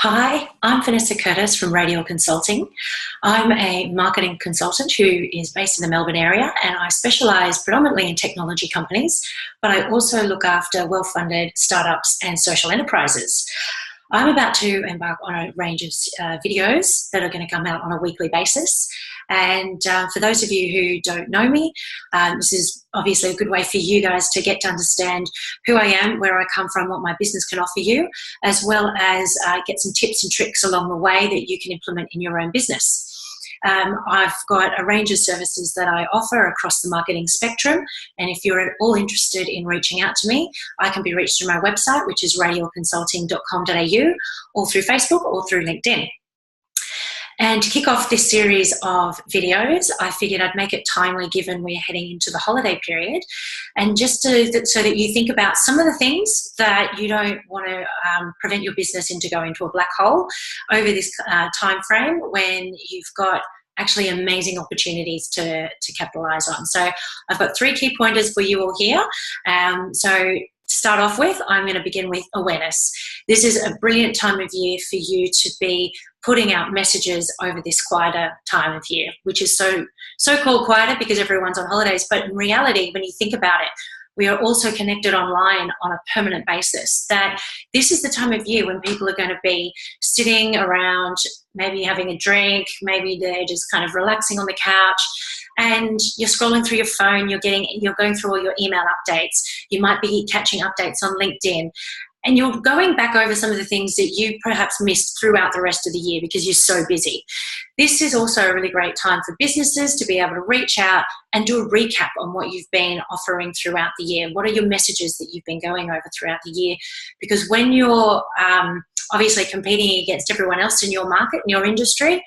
Hi, I'm Vanessa Curtis from Radial Consulting. I'm a marketing consultant who is based in the Melbourne area, and I specialise predominantly in technology companies, but I also look after well-funded startups and social enterprises. I'm about to embark on a range of videos that are going to come out on a weekly basis. And for those of you who don't know me, this is obviously a good way for you guys to get to understand who I am, where I come from, what my business can offer you, as well as get some tips and tricks along the way that you can implement in your own business. I've got a range of services that I offer across the marketing spectrum, and if you're at all interested in reaching out to me, I can be reached through my website, which is radialconsulting.com.au, or through Facebook or through LinkedIn. And to kick off this series of videos, I figured I'd make it timely given we're heading into the holiday period, and just so that you think about some of the things that you don't want to prevent your business into going into a black hole over this time frame when you've got actually amazing opportunities to capitalize on. So I've got 3 key pointers for you all here. To start off with, I'm going to begin with awareness. This is a brilliant time of year for you to be putting out messages over this quieter time of year, which is so-called quieter because everyone's on holidays. But in reality, when you think about it, we are also connected online on a permanent basis. That this is the time of year when people are going to be sitting around, maybe having a drink, maybe they're just kind of relaxing on the couch, and you're scrolling through your phone, you're going through all your email updates, you might be catching updates on LinkedIn, and you're going back over some of the things that you perhaps missed throughout the rest of the year because you're so busy. This is also a really great time for businesses to be able to reach out and do a recap on what you've been offering throughout the year. What are your messages that you've been going over throughout the year? Because when you're obviously competing against everyone else in your market, in your industry,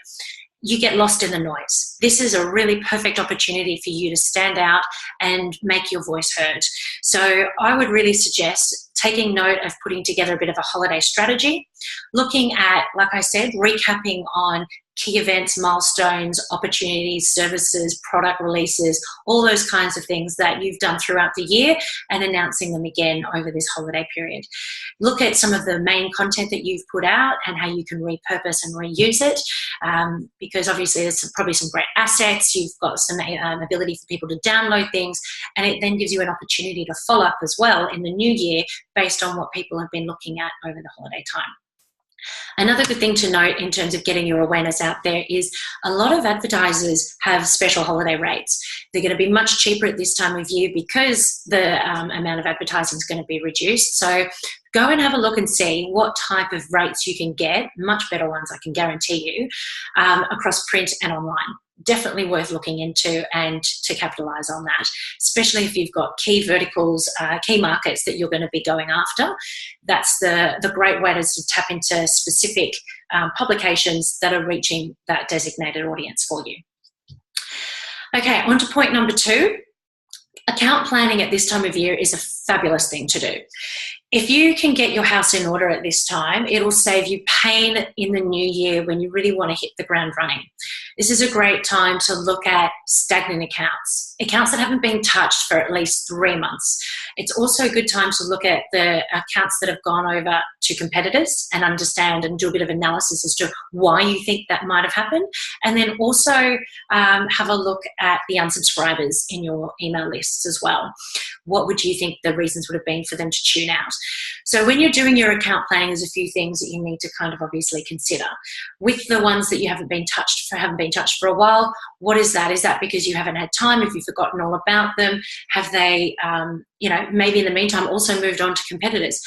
you get lost in the noise. This is a really perfect opportunity for you to stand out and make your voice heard. So I would really suggest taking note of putting together a bit of a holiday strategy, looking at, like I said, recapping on key events, milestones, opportunities, services, product releases, all those kinds of things that you've done throughout the year and announcing them again over this holiday period. Look at some of the main content that you've put out and how you can repurpose and reuse it, because obviously there's probably some great assets, you've got some ability for people to download things, and it then gives you an opportunity to follow up as well in the new year based on what people have been looking at over the holiday time. Another good thing to note in terms of getting your awareness out there is a lot of advertisers have special holiday rates. They're going to be much cheaper at this time of year because the amount of advertising is going to be reduced. So go and have a look and see what type of rates you can get, much better ones I can guarantee you, across print and online. Definitely worth looking into and to capitalize on that, especially if you've got key verticals, key markets that you're going to be going after. That's the great way to tap into specific publications that are reaching that designated audience for you. Okay, on to point number 2. Account planning at this time of year is a fabulous thing to do. If you can get your house in order at this time, it'll save you pain in the new year when you really want to hit the ground running. This is a great time to look at stagnant accounts that haven't been touched for at least 3 months. It's also a good time to look at the accounts that have gone over to competitors and understand and do a bit of analysis as to why you think that might have happened. And then also have a look at the unsubscribers in your email lists as well. What would you think the reasons would have been for them to tune out? So when you're doing your account planning, there's a few things that you need to kind of obviously consider. With the ones that you haven't been touched for a while, what is that? Is that because you haven't had time? Have you forgotten all about them? Have they, maybe in the meantime also moved on to competitors?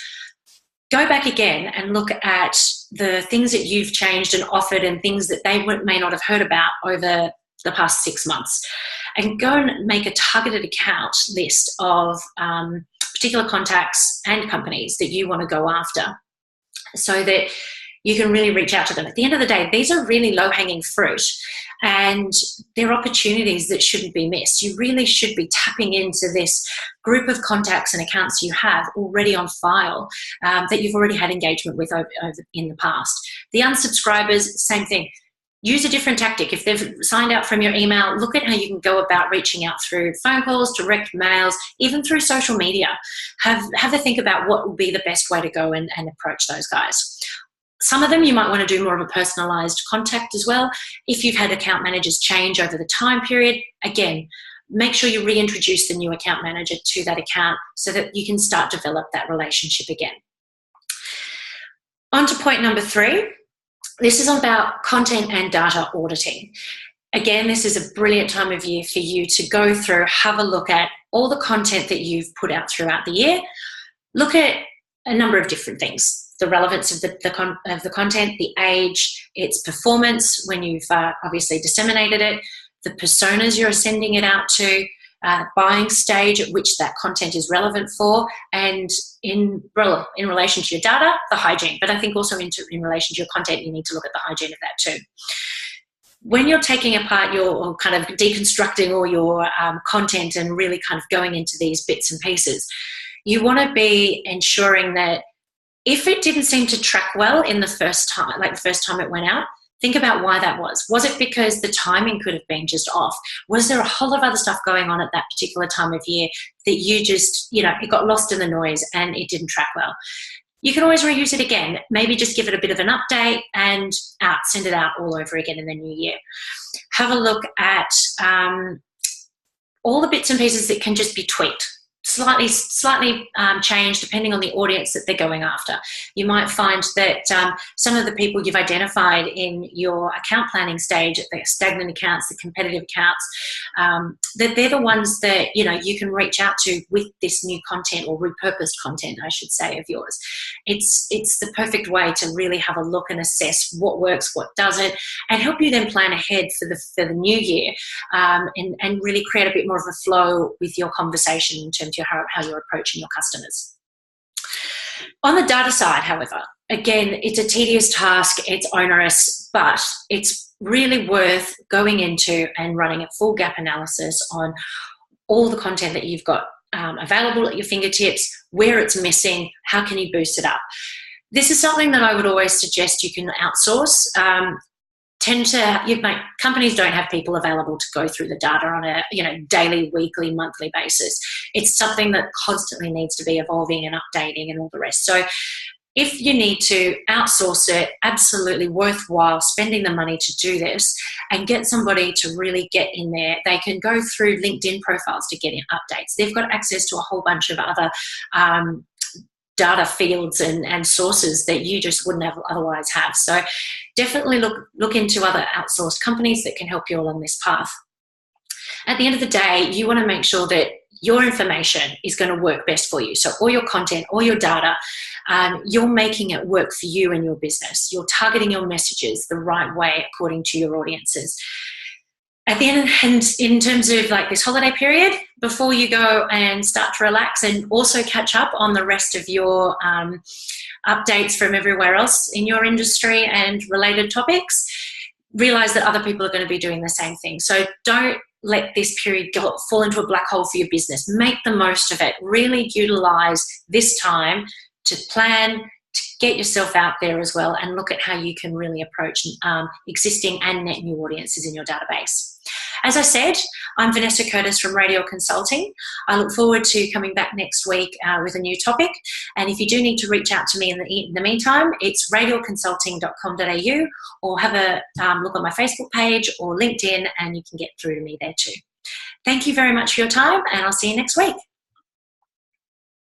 Go back again and look at the things that you've changed and offered and things that they may not have heard about over the past 6 months, and go and make a targeted account list of particular contacts and companies that you want to go after so that you can really reach out to them. At the end of the day, these are really low-hanging fruit and they're opportunities that shouldn't be missed. You really should be tapping into this group of contacts and accounts you have already on file that you've already had engagement with over in the past. The unsubscribers, same thing. Use a different tactic. If they've signed up from your email, look at how you can go about reaching out through phone calls, direct mails, even through social media. Have a think about what will be the best way to go and approach those guys. Some of them you might want to do more of a personalised contact as well. If you've had account managers change over the time period, again, make sure you reintroduce the new account manager to that account so that you can start to develop that relationship again. On to point number 3. This is about content and data auditing. Again, this is a brilliant time of year for you to go through, have a look at all the content that you've put out throughout the year. Look at a number of different things. The relevance of the content, the age, its performance when you've obviously disseminated it, the personas you're sending it out to, buying stage at which that content is relevant for, and in relation to your data, the hygiene. But I think also in relation to your content, you need to look at the hygiene of that too. When you're taking apart or kind of deconstructing all your content and really kind of going into these bits and pieces, you want to be ensuring that if it didn't seem to track well in the first time, like the first time it went out, think about why that was. Was it because the timing could have been just off? Was there a whole lot of other stuff going on at that particular time of year that you just, it got lost in the noise and it didn't track well? You can always reuse it again. Maybe just give it a bit of an update and send it out all over again in the new year. Have a look at all the bits and pieces that can just be tweaked. Slightly changed depending on the audience that they're going after. You might find that some of the people you've identified in your account planning stage, the stagnant accounts, the competitive accounts, that they're the ones that you can reach out to with this new content, or repurposed content, I should say, of yours. It's the perfect way to really have a look and assess what works, what doesn't, and help you then plan ahead for the new year, and really create a bit more of a flow with your conversation in terms of how you're approaching your customers. On the data side, however, again, it's a tedious task, it's onerous, but it's really worth going into and running a full gap analysis on all the content that you've got available at your fingertips, where it's missing, how can you boost it up. This is something that I would always suggest you can outsource. Companies don't have people available to go through the data on a daily, weekly, monthly basis. It's something that constantly needs to be evolving and updating and all the rest. So if you need to outsource it, absolutely worthwhile spending the money to do this and get somebody to really get in there. They can go through LinkedIn profiles to get in updates. They've got access to a whole bunch of other data fields and sources that you just wouldn't otherwise have. So definitely look into other outsourced companies that can help you along this path. At the end of the day, you want to make sure that your information is going to work best for you. So all your content, all your data, you're making it work for you and your business. You're targeting your messages the right way according to your audiences. At the end, and in terms of like this holiday period, before you go and start to relax and also catch up on the rest of your updates from everywhere else in your industry and related topics, realize that other people are going to be doing the same thing. So don't let this period fall into a black hole for your business. Make the most of it. Really utilize this time to plan, to get yourself out there as well, and look at how you can really approach existing and net new audiences in your database. As I said, I'm Vanessa Curtis from Radial Consulting. I look forward to coming back next week with a new topic. And if you do need to reach out to me in the meantime, it's radialconsulting.com.au, or have a look on my Facebook page or LinkedIn, and you can get through to me there too. Thank you very much for your time, and I'll see you next week.